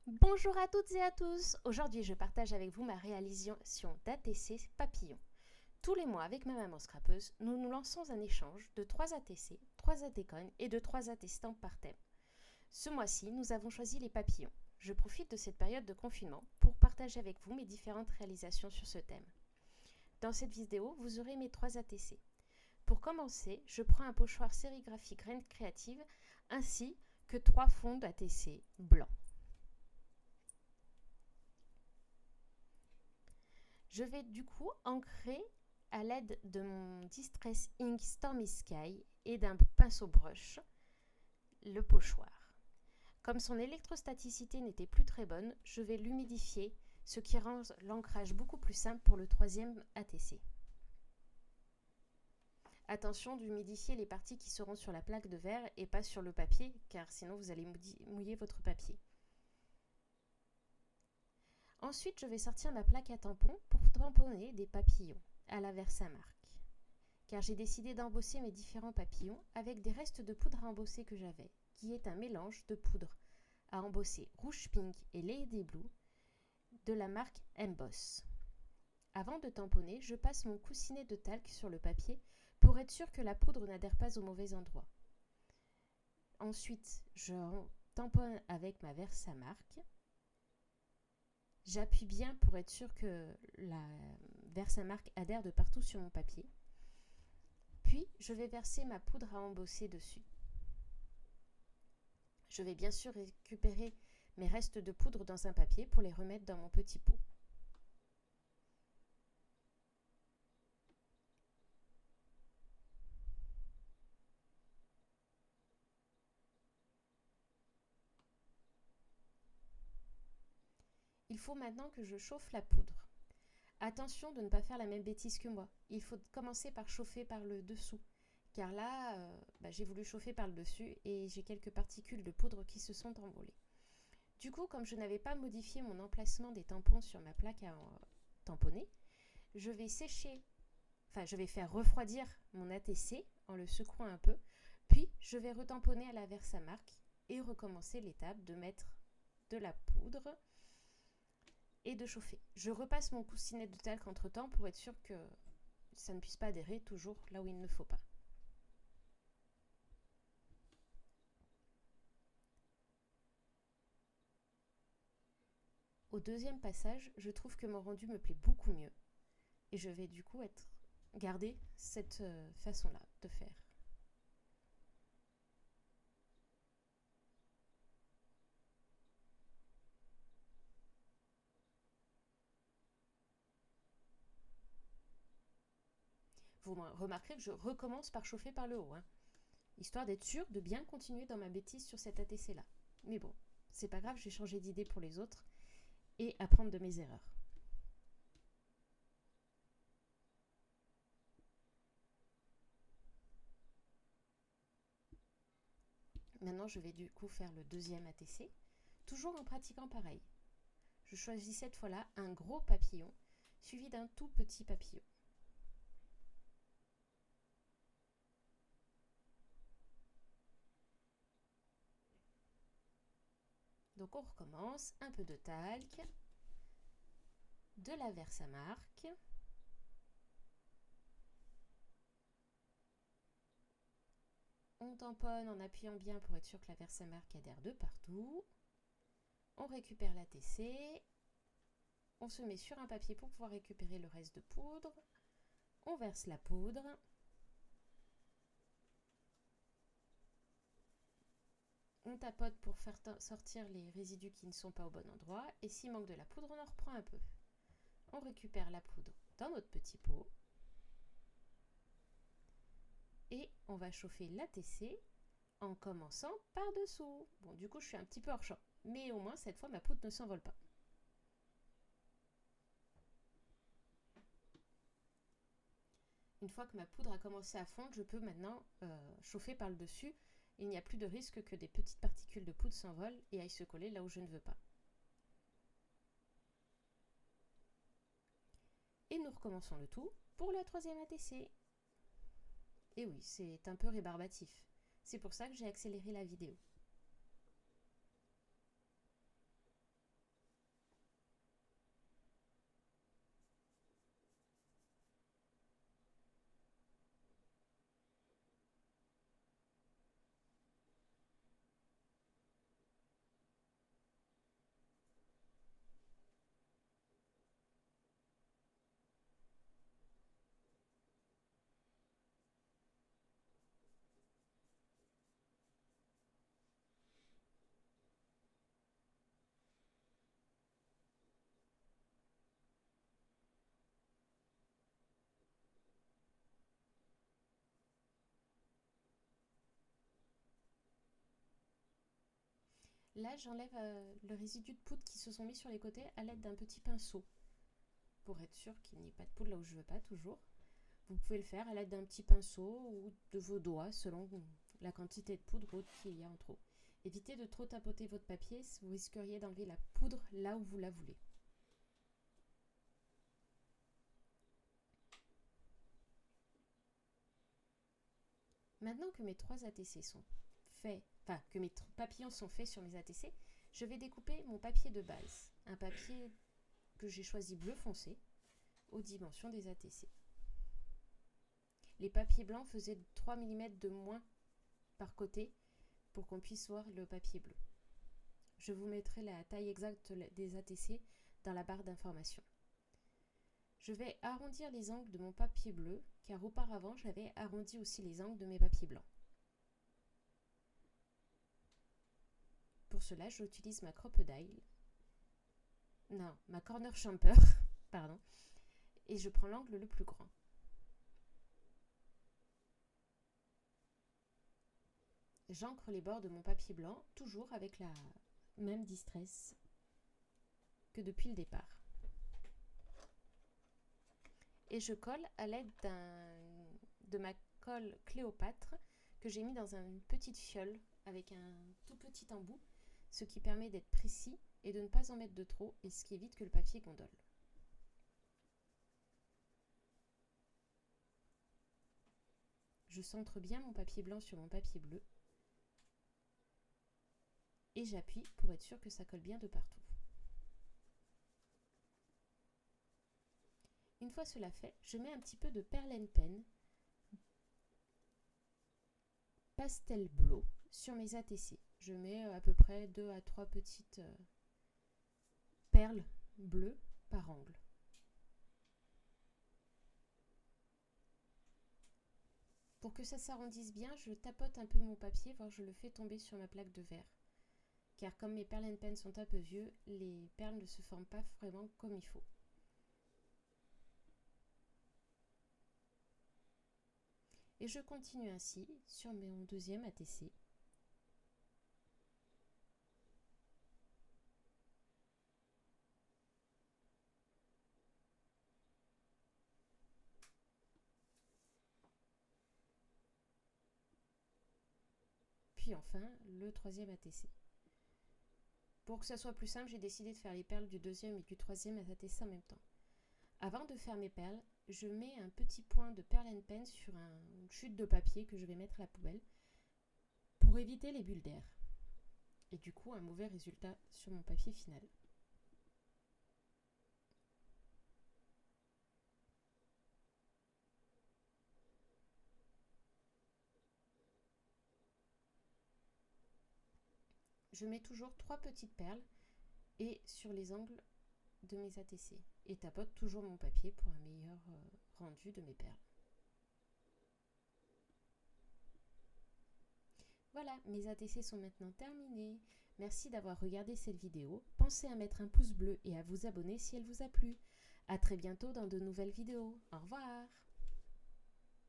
Bonjour à toutes et à tous. Aujourd'hui, je partage avec vous ma réalisation d'ATC papillon. Tous les mois, avec ma maman scrapeuse, nous nous lançons un échange de 3 ATC, 3 AT-coins et de 3 AT-stamps par thème. Ce mois-ci, nous avons choisi les papillons. Je profite de cette période de confinement pour partager avec vous mes différentes réalisations sur ce thème. Dans cette vidéo, vous aurez mes 3 ATC. Pour commencer, je prends un pochoir sérigraphique Graines Créatives ainsi que 3 fonds d'ATC blancs. Je vais du coup ancrer à l'aide de mon Distress Ink Stormy Sky et d'un pinceau brush le pochoir. Comme son électrostaticité n'était plus très bonne, je vais l'humidifier, ce qui rend l'ancrage beaucoup plus simple pour le troisième ATC. Attention d'humidifier les parties qui seront sur la plaque de verre et pas sur le papier, car sinon vous allez mouiller votre papier. Ensuite, je vais sortir ma plaque à tampons pour tamponner des papillons à la Versamark, car j'ai décidé d'embosser mes différents papillons avec des restes de poudre à embosser que j'avais, qui est un mélange de poudre à embosser Rouge Pink et Lady Blue de la marque Emboss. Avant de tamponner, je passe mon coussinet de talc sur le papier pour être sûr que la poudre n'adhère pas au mauvais endroit. Ensuite, je tamponne avec ma Versamark. J'appuie bien pour être sûr que la Versamark adhère de partout sur mon papier. Puis, je vais verser ma poudre à embosser dessus. Je vais bien sûr récupérer mes restes de poudre dans un papier pour les remettre dans mon petit pot. Il faut maintenant que je chauffe la poudre. Attention de ne pas faire la même bêtise que moi. Il faut commencer par chauffer par le dessous. Car là, j'ai voulu chauffer par le dessus et j'ai quelques particules de poudre qui se sont envolées. Du coup, comme je n'avais pas modifié mon emplacement des tampons sur ma plaque à tamponner, je vais faire refroidir mon ATC en le secouant un peu, puis je vais retamponner à la Versamark et recommencer l'étape de mettre de la poudre et de chauffer. Je repasse mon coussinet de talc entre temps pour être sûr que ça ne puisse pas adhérer toujours là où il ne faut pas. Au deuxième passage, je trouve que mon rendu me plaît beaucoup mieux et je vais du coup garder cette façon-là de faire. Vous remarquerez que je recommence par chauffer par le haut, histoire d'être sûre de bien continuer dans ma bêtise sur cet ATC-là. Mais bon, c'est pas grave, j'ai changé d'idée pour les autres et apprendre de mes erreurs. Maintenant, je vais du coup faire le deuxième ATC, toujours en pratiquant pareil. Je choisis cette fois-là un gros papillon suivi d'un tout petit papillon. Donc on recommence, un peu de talc, de la Versamark, on tamponne en appuyant bien pour être sûr que la Versamark adhère de partout, on récupère l'ATC, on se met sur un papier pour pouvoir récupérer le reste de poudre, on verse la poudre, on tapote pour faire sortir les résidus qui ne sont pas au bon endroit et s'il manque de la poudre, on en reprend un peu. On récupère la poudre dans notre petit pot et on va chauffer l'ATC en commençant par dessous. Bon, du coup, je suis un petit peu hors champ, mais au moins cette fois, ma poudre ne s'envole pas. Une fois que ma poudre a commencé à fondre, je peux maintenant chauffer par le dessus. Il n'y a plus de risque que des petites particules de poudre s'envolent et aillent se coller là où je ne veux pas. Et nous recommençons le tout pour la troisième ATC. Et oui, c'est un peu rébarbatif. C'est pour ça que j'ai accéléré la vidéo. Là, j'enlève le résidu de poudre qui se sont mis sur les côtés à l'aide d'un petit pinceau. Pour être sûr qu'il n'y ait pas de poudre là où je ne veux pas, toujours. Vous pouvez le faire à l'aide d'un petit pinceau ou de vos doigts, selon la quantité de poudre qu'il y a en trop. Évitez de trop tapoter votre papier, vous risqueriez d'enlever la poudre là où vous la voulez. Maintenant que mes 3 ATC sont faits, que mes papillons sont faits sur mes ATC, je vais découper mon papier de base, un papier que j'ai choisi bleu foncé, aux dimensions des ATC. Les papiers blancs faisaient 3 mm de moins par côté pour qu'on puisse voir le papier bleu. Je vous mettrai la taille exacte des ATC dans la barre d'information. Je vais arrondir les angles de mon papier bleu, car auparavant j'avais arrondi aussi les angles de mes papiers blancs. Pour cela, j'utilise ma ma corner champer, pardon, et je prends l'angle le plus grand. J'encre les bords de mon papier blanc, toujours avec la même distress que depuis le départ. Et je colle à l'aide de ma colle Cléopâtre que j'ai mis dans une petite fiole avec un tout petit embout, ce qui permet d'être précis et de ne pas en mettre de trop, et ce qui évite que le papier gondole. Je centre bien mon papier blanc sur mon papier bleu et j'appuie pour être sûr que ça colle bien de partout. Une fois cela fait, je mets un petit peu de perle pen pastel bleu sur mes ATC. Je mets à peu près 2 à 3 petites perles bleues par angle. Pour que ça s'arrondisse bien, je tapote un peu mon papier, voire je le fais tomber sur ma plaque de verre. Car comme mes perle pen sont un peu vieux, les perles ne se forment pas vraiment comme il faut. Et je continue ainsi sur mon deuxième ATC. Puis enfin, le troisième ATC. Pour que ça soit plus simple, j'ai décidé de faire les perles du deuxième et du troisième ATC en même temps. Avant de faire mes perles, je mets un petit point de perle pen sur une chute de papier que je vais mettre à la poubelle pour éviter les bulles d'air. Et du coup, un mauvais résultat sur mon papier final. Je mets toujours 3 petites perles et sur les angles de mes ATC et tapote toujours mon papier pour un meilleur rendu de mes perles. Voilà, mes ATC sont maintenant terminés. Merci d'avoir regardé cette vidéo. Pensez à mettre un pouce bleu et à vous abonner si elle vous a plu. À très bientôt dans de nouvelles vidéos. Au revoir.